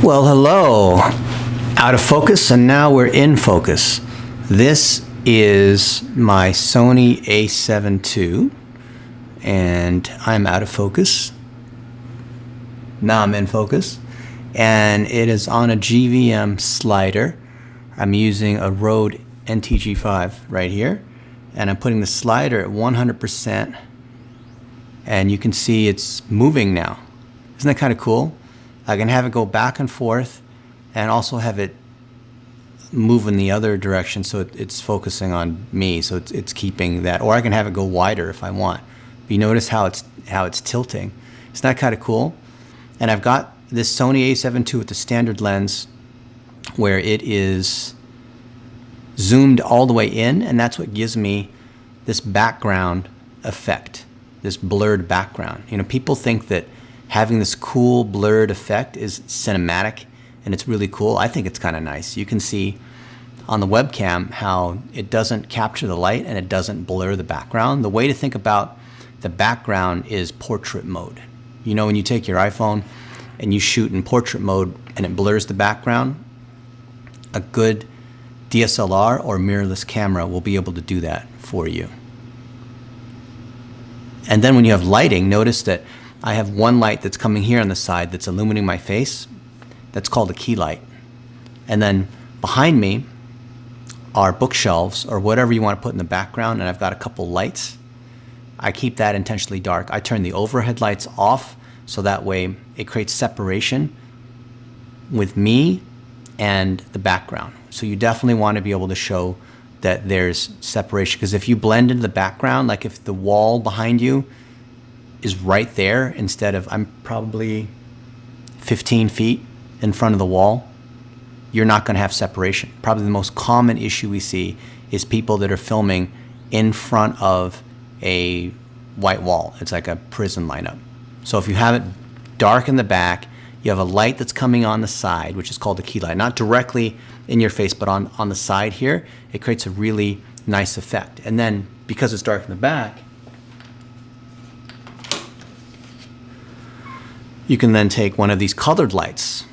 Well, hello. Out of focus, and now we're in focus. This is my Sony a7 II, and I'm out of focus. Now I'm in focus, and it is on a GVM slider. I'm using a Rode NTG5 right here, and I'm putting the slider at 100%, and you can see it's moving now. Isn't that kind of cool? I can have it go back and forth and also have it move in the other direction, so it's focusing on me, so it's keeping that. Or I can have it go wider if I want. But you notice how it's tilting. Isn't that kind of cool? And I've got this Sony a7 II with the standard lens where it is zoomed all the way in, and that's what gives me this background effect, this blurred background. You know, people think that having this cool blurred effect is cinematic, and it's really cool. I think it's kind of nice. You can see on the webcam how it doesn't capture the light and it doesn't blur the background. The way to think about the background is portrait mode. You know, when you take your iPhone and you shoot in portrait mode and it blurs the background, a good DSLR or mirrorless camera will be able to do that for you. And then when you have lighting, notice that I have one light that's coming here on the side that's illuminating my face. That's called a key light. And then behind me are bookshelves or whatever you want to put in the background, and I've got a couple lights. I keep that intentionally dark. I turn the overhead lights off so that way it creates separation with me and the background. So you definitely want to be able to show that there's separation, because if you blend into the background, like if the wall behind you is right there instead of, I'm probably 15 feet in front of the wall, you're not going to have separation. Probably the most common issue we see is people that are filming in front of a white wall. It's like a prison lineup. So if you have it dark in the back, you have a light that's coming on the side, which is called the key light, not directly in your face, but on the side here, it creates a really nice effect. And then because it's dark in the back, you can then take one of these colored lights,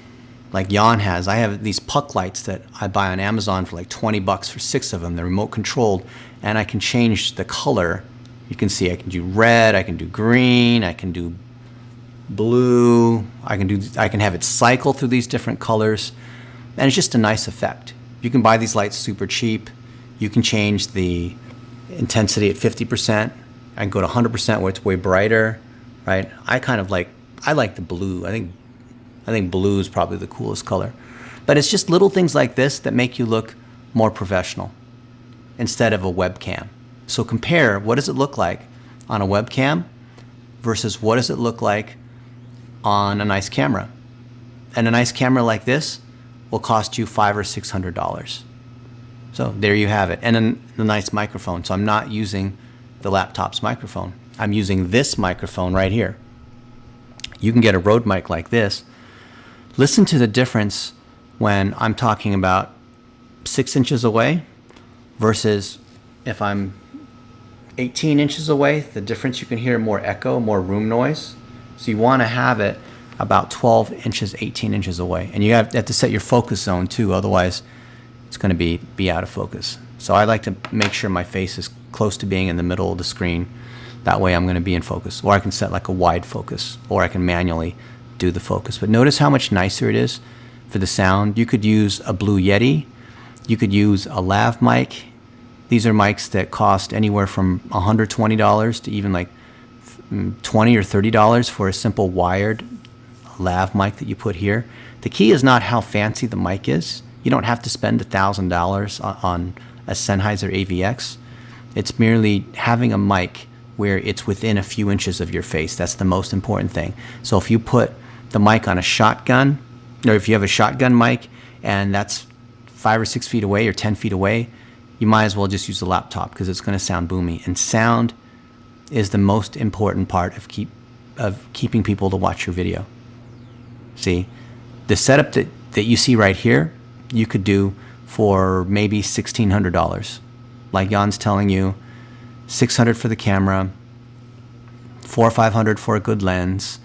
like Jan has. I have these puck lights that I buy on Amazon for like 20 bucks for 6 of them. They're remote controlled, and I can change the color. You can see I can do red, I can do green, I can do blue, I can have it cycle through these different colors, and it's just a nice effect. You can buy these lights super cheap. You can change the intensity at 50%. I can go to 100% where it's way brighter, right? I like the blue. I think blue is probably the coolest color. But it's just little things like this that make you look more professional instead of a webcam. So compare, what does it look like on a webcam versus what does it look like on a nice camera? And a nice camera like this will cost you $500 or $600. So there you have it. And a nice microphone. So I'm not using the laptop's microphone. I'm using this microphone right here. You can get a Rode mic like this. Listen to the difference when I'm talking about 6 inches away versus if I'm 18 inches away. The difference, you can hear more echo, more room noise. So you want to have it about 12 inches, 18 inches away. And you have to set your focus zone too, otherwise it's going to be out of focus. So I like to make sure my face is close to being in the middle of the screen. That way I'm going to be in focus. Or I can set like a wide focus, or I can manually do the focus. But notice how much nicer it is for the sound. You could use a Blue Yeti. You could use a lav mic. These are mics that cost anywhere from $120 to even like $20 or $30 for a simple wired lav mic that you put here. The key is not how fancy the mic is. You don't have to spend $1,000 on a Sennheiser AVX. It's merely having a mic where it's within a few inches of your face. That's the most important thing. So if you put the mic on a shotgun, or if you have a shotgun mic and that's 5 or 6 feet away or 10 feet away, you might as well just use the laptop because it's going to sound boomy. And sound is the most important part of keeping people to watch your video. See, the setup that you see right here, you could do for maybe $1,600. Like Jan's telling you, $600 for the camera, $400 or $500 for a good lens.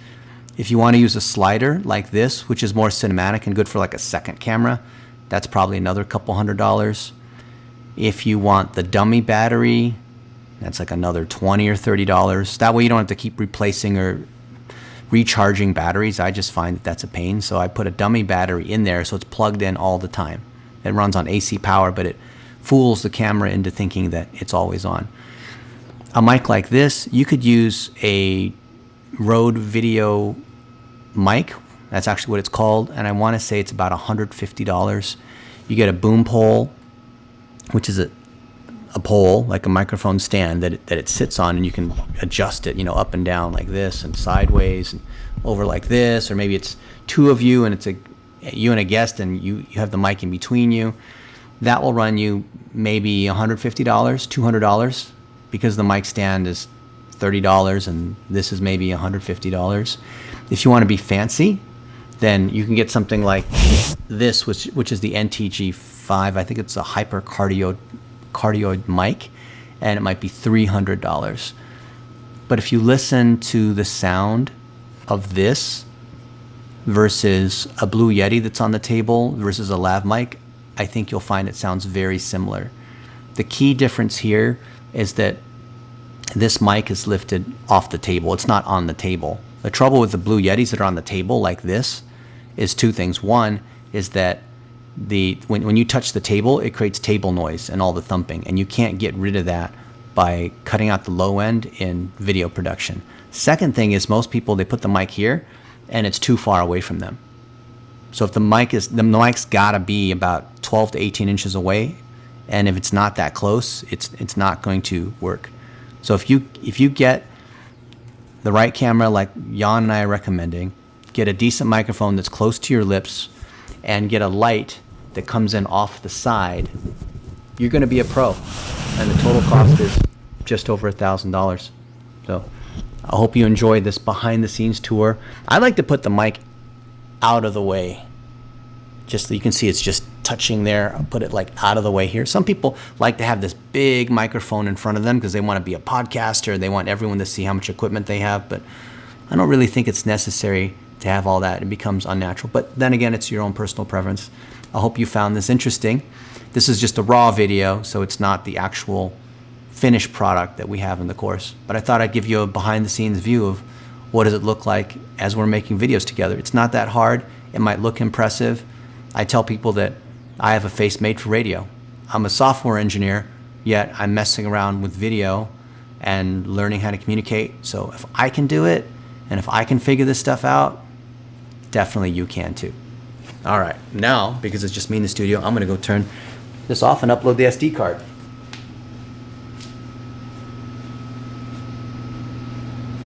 If you want to use a slider like this, which is more cinematic and good for like a second camera, that's probably another couple $100. If you want the dummy battery, that's like another $20 or $30. That way you don't have to keep replacing or recharging batteries. I just find that that's a pain. So I put a dummy battery in there so it's plugged in all the time. It runs on AC power, but it fools the camera into thinking that it's always on. A mic like this, you could use a Rode video mic. That's actually what it's called. And I want to say it's about $150. You get a boom pole, which is a pole, like a microphone stand that it sits on, and you can adjust it, up and down like this and sideways and over like this, or maybe it's two of you and it's you and a guest and you have the mic in between you. That will run you maybe $150, $200, because the mic stand is $30 and this is maybe $150. If you want to be fancy, then you can get something like this, which is the NTG5. I think it's a hypercardioid mic, and it might be $300. But if you listen to the sound of this versus a Blue Yeti that's on the table versus a lav mic, I think you'll find it sounds very similar. The key difference here is that this mic is lifted off the table. It's not on the table. The trouble with the Blue Yetis that are on the table like this is two things. One is that when you touch the table, it creates table noise and all the thumping, and you can't get rid of that by cutting out the low end in video production. Second thing is, most people, they put the mic here and it's too far away from them. So if the mic's gotta be about 12 to 18 inches away, and if it's not that close, it's not going to work. So if you get the right camera like Jan and I are recommending, get a decent microphone that's close to your lips, and get a light that comes in off the side, you're going to be a pro. And the total cost is just over $1,000. So I hope you enjoyed this behind the scenes tour. I like to put the mic out of the way, just so you can see it's just touching there. I'll put it like out of the way here. Some people like to have this big microphone in front of them because they want to be a podcaster. They want everyone to see how much equipment they have, but I don't really think it's necessary to have all that. It becomes unnatural. But then again, it's your own personal preference. I hope you found this interesting. This is just a raw video, so it's not the actual finished product that we have in the course. But I thought I'd give you a behind the scenes view of what does it look like as we're making videos together. It's not that hard. It might look impressive. I tell people that I have a face made for radio. I'm a software engineer, yet I'm messing around with video and learning how to communicate. So if I can do it, and if I can figure this stuff out, definitely you can too. All right, now, because it's just me in the studio, I'm gonna go turn this off and upload the SD card.